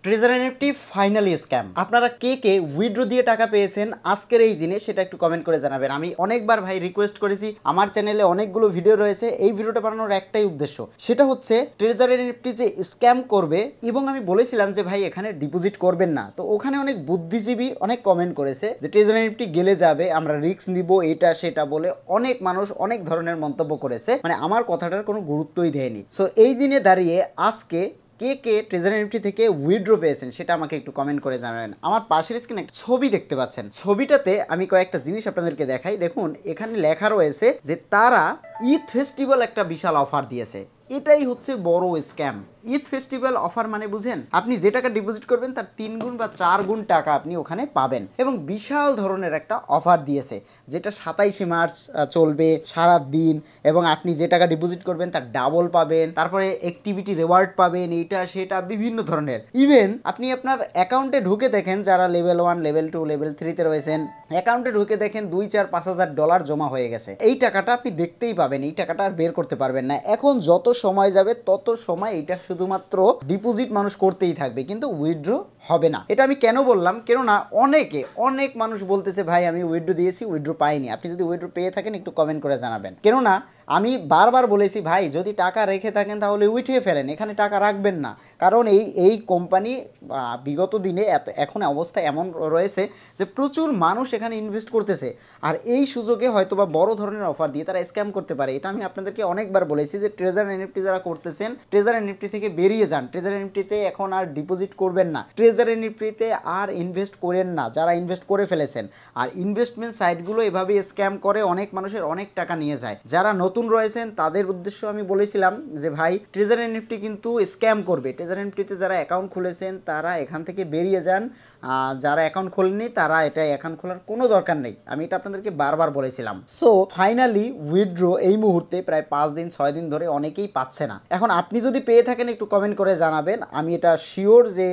Treasure NFT finally scam. আপনারা কে কে withdraw দিয়ে টাকা পেয়েছেন আজকের এই দিনে সেটা একটু কমেন্ট করে জানাবেন। আমি অনেকবার ভাই রিকোয়েস্ট করেছি, আমার চ্যানেলে অনেকগুলো ভিডিও রয়েছে, এই ভিডিওটা বানানোর একটাই উদ্দেশ্য, সেটা হচ্ছে ট্রেজার এনএফটি যে স্ক্যাম করবে। এবং আমি বলেছিলাম যে ভাই এখানে ডিপোজিট করবেন না, তো ওখানে অনেক বুদ্ধিজীবী অনেক কমেন্ট করেছে যে ট্রেজার এনএফটি গেলে যাবে, আমরা রিস্ক নিব, এটা সেটা বলে অনেক মানুষ অনেক ধরনের মন্তব্য করেছে, মানে আমার কথাটার কোনো গুরুত্বই দেয়নি। সো এই দিনে দাঁড়িয়ে আজকে কে কে ট্রেজার এনএফটি থেকে উইথড্র পেয়েছেন সেটা আমাকে একটু কমেন্ট করে জানাবেন। আমার পাশের স্ক্রিনে একটা ছবি দেখতে পাচ্ছেন, ছবিটাতে আমি কয়েকটা জিনিস আপনাদেরকে দেখাই। দেখুন এখানে লেখা রয়েছে যে তারা ঈদ ফেস্টিভ্যাল একটা বিশাল অফার দিয়েছে। এটাই হচ্ছে বড় স্ক্যাম। ঈদ ফেস্টিভ্যাল অফার মানে বুঝেন, আপনি যে টাকা ডিপোজিট করবেন তার 3 গুণ বা 4 গুণ টাকা আপনি ওখানে পাবেন, এবং বিশাল ধরনের একটা অফার দিয়েছে যেটা 27শে মার্চ চলবে সারা দিন, এবং আপনি যে টাকা ডিপোজিট করবেন তার ডাবল পাবেন, তারপরে অ্যাক্টিভিটি রিওয়ার্ড পাবেন, এইটা সেটা বিভিন্ন ধরনের। ইভেন আপনি আপনার অ্যাকাউন্টে ঢুকে দেখেন, যারা লেভেল 1 লেভেল 2 লেভেল 3 তে রয়েছেন, অ্যাকাউন্টে ঢুকে দেখেন 2-4-5 হাজার ডলার জমা হয়ে গেছে। এই টাকাটা আপনি দেখতেই পাবেন, এই টাকাটা আর বের করতে পারবেন না। এখন যত সময় যাবে তত সময় এটা শুধুমাত্র ডিপোজিট মানুষ করতেই থাকবে, কিন্তু উইথড্র হবে না। এটা আমি কেন বললাম, কেননা অনেক মানুষ বলতেছে ভাই আমি উইথড্র দিয়েছি, উইথড্র পাইনি। আপনি যদি উইথড্র পেয়ে থাকেন একটু কমেন্ট করে জানাবেন। কেননা আমি বারবার বলেছি ভাই যদি টাকা রেখে থাকেন তাহলে উঠিয়ে ফেলেন, এখানে টাকা রাখবেন না। কারণ এই কোম্পানি বিগত দিনে এখন অবস্থা এমন রয়েছে যে প্রচুর মানুষ এখানে ইনভেস্ট করতেছে, আর এই সুযোগে হয়তোবা বড় ধরনের অফার দিয়ে তারা স্ক্যাম করতে পারে। এটা আমি আপনাদেরকে অনেকবার বলেছি যে ট্রেজার এনএফটি যারা করতেছেন, ট্রেজার এনএফটি থেকে বেরিয়ে যান। ট্রেজার এনএফটিতে এখন আর ডিপোজিট করবেন না, ট্রেজার এনএফটিতে আর ইনভেস্ট করেন না যারা ইনভেস্ট করে ফেলেছেন। আর ইনভেস্টমেন্ট সাইটগুলো এভাবেই স্ক্যাম করে, অনেক মানুষের অনেক টাকা নিয়ে যায়। যারা নতুন রয়েছেন তাদের উদ্দেশ্য আমি বলেছিলাম যে ভাই ট্রেজার এনএফটি কিন্তু স্ক্যাম করবে। ট্রেজার এনএফটিতে যারা অ্যাকাউন্ট খুলেছেন তারা এখান থেকে বেরিয়ে যান, যারা অ্যাকাউন্ট খোলেননি তারা এটা অ্যাকাউন্ট খোলার কোনো দরকার নেই। আমি এটা আপনাদেরকে বারবার বলেছিলাম। সো ফাইনালি উইথড্র এই মুহূর্তে প্রায় 5 দিন 6 দিন ধরে অনেকেই পাচ্ছে না। এখন আপনি যদি পেয়ে থাকেন একটু কমেন্ট করে জানাবেন, আমি এটা শিওর যে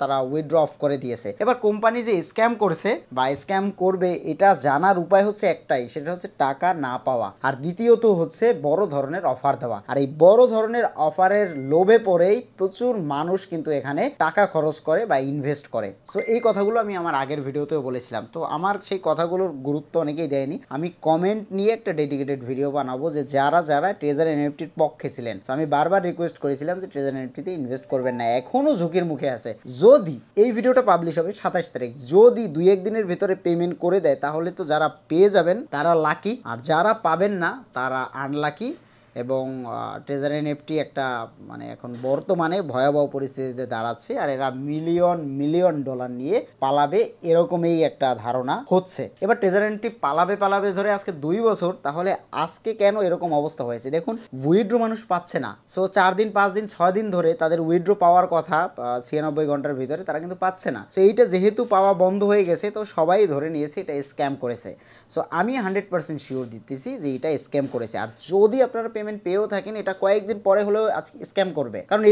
তারা উইথড্র অফ করে দিয়েছে। এবার কোম্পানি যে স্ক্যাম করছে বা স্ক্যাম করবে এটা জানার উপায় হচ্ছে একটাই, সেটা হচ্ছে টাকা না পাওয়া, আর দ্বিতীয়ত হচ্ছে বড় ধরনের অফার দেওয়া। আর এই বড় ধরনের অফারের লোভে পড়েই প্রচুর মানুষ কিন্তু এখানে টাকা খরচ করে বা ইনভেস্ট করে। সো এই কথাগুলো আমি আমার আগের ভিডিওতেও বলেছিলাম, তো আমার সেই কথাগুলোর গুরুত্ব অনেকেই দেয়নি। আমি কমেন্ট নিয়ে একটা ডেডিকেটেড ভিডিও বানাবো যে যারা যারা ট্রেজার এনএফটির পক্ষে ছিলেন। সো আমি বারবার রিকোয়েস্ট করেছিলাম যে ট্রেজার এনএফটিতে ইনভেস্ট করবেন না, এখনও ঝুঁকির মুখে আছে। যদি এই ভিডিওটা পাবলিশ হবে 27 তারিখ, যদি 2-1 দিনের ভেতরে পেমেন্ট করে দেয় তাহলে তো যারা পেয়ে যাবেন তারা লাকি, আর যারা পাবেন না তারা আনলাকি। এবং ট্রেজার এনএফটি একটা মানে এখন বর্তমানে ভয়াবহ পরিস্থিতিতে দাঁড়াচ্ছে, আর এরা মিলিয়ন ডলার নিয়ে পালাবে এরকমই একটা ধারণা হচ্ছে। এবার ট্রেজার এনএফটি পালাবে ধরে আজকে 2 বছর, তাহলে আজকে কেন এরকম অবস্থা হয়েছে? দেখুন উইথড্র মানুষ পাচ্ছে না। সো 4 দিন 5 দিন 6 দিন ধরে তাদের উইথড্র পাওয়ার কথা 96 ঘন্টার ভিতরে, তারা কিন্তু পাচ্ছে না। সো এইটা যেহেতু পাওয়া বন্ধ হয়ে গেছে তো সবাই ধরে নিয়েছে এটা স্ক্যাম করেছে। সো আমি 100% শিওর দিতেছি যে এটা স্ক্যাম করেছে। আর যদি আপনারা পেমেন্ট পেয়েও থাকেন এটা কয়েকদিন পরে হলেও আজকে স্ক্যাম করবে, কারণ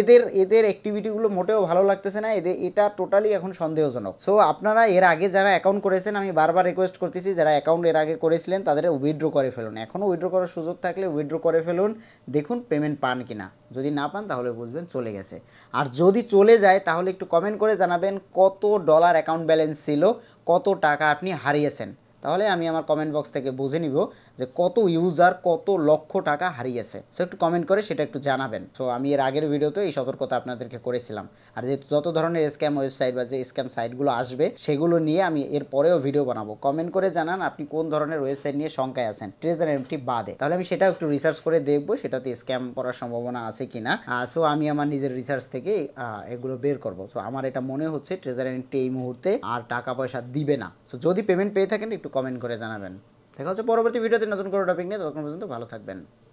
এদের অ্যাক্টিভিটিগুলো মোটেও ভালো লাগতেছে না, এটা টোটালি এখন সন্দেহজনক। সো আপনারা এর আগে যারা অ্যাকাউন্ট করেছেন, আমি বারবার রিকোয়েস্ট করতেছি যারা অ্যাকাউন্ট এর আগে করেছিলেন তাদের উইথড্র করে ফেলুন। এখনও উইথড্র করার সুযোগ থাকলে উইথড্র করে ফেলুন, দেখুন পেমেন্ট পান কিনা। যদি না পান তাহলে বুঝবেন চলে গেছে। আর যদি চলে যায় তাহলে একটু কমেন্ট করে জানাবেন কত ডলার অ্যাকাউন্ট ব্যালেন্স ছিল, কত টাকা আপনি হারিয়েছেন। তাহলে আমি আমার কমেন্ট বক্স থেকে বুঝে নিব যে কত ইউজার কত লক্ষ টাকা হারিয়েছে। সো একটু কমেন্ট করে সেটা একটু জানাবেন। সো আমি এর আগের ভিডিওতে এই সতর্কতা আপনাদেরকে করেছিলাম। আর যে যত ধরনের স্ক্যাম ওয়েবসাইট বা যে স্ক্যাম সাইটগুলো আসবে সেগুলো নিয়ে আমি এর পরেও ভিডিও বানাবো। কমেন্ট করে জানান আপনি কোন ধরনের ওয়েবসাইট নিয়ে শঙ্কায় আছেন ট্রেজার এনএফটি বাদে, তাহলে আমি সেটাও একটু রিসার্চ করে দেখবো সেটাতে স্ক্যাম করার সম্ভাবনা আছে কিনা। সো আমি আমার নিজের রিসার্চ থেকে এগুলো বের করবো। সো আমার এটা মনে হচ্ছে ট্রেজার এনএফটি এই মুহূর্তে আর টাকা পয়সা দিবে না। সো যদি পেমেন্ট পেয়ে থাকেন একটু কমেন্ট করে জানাবেন। দেখা হচ্ছে পরবর্তী ভিডিওতে নতুন কোনো টপিক নিয়ে, ততক্ষণ পর্যন্ত ভালো থাকবেন।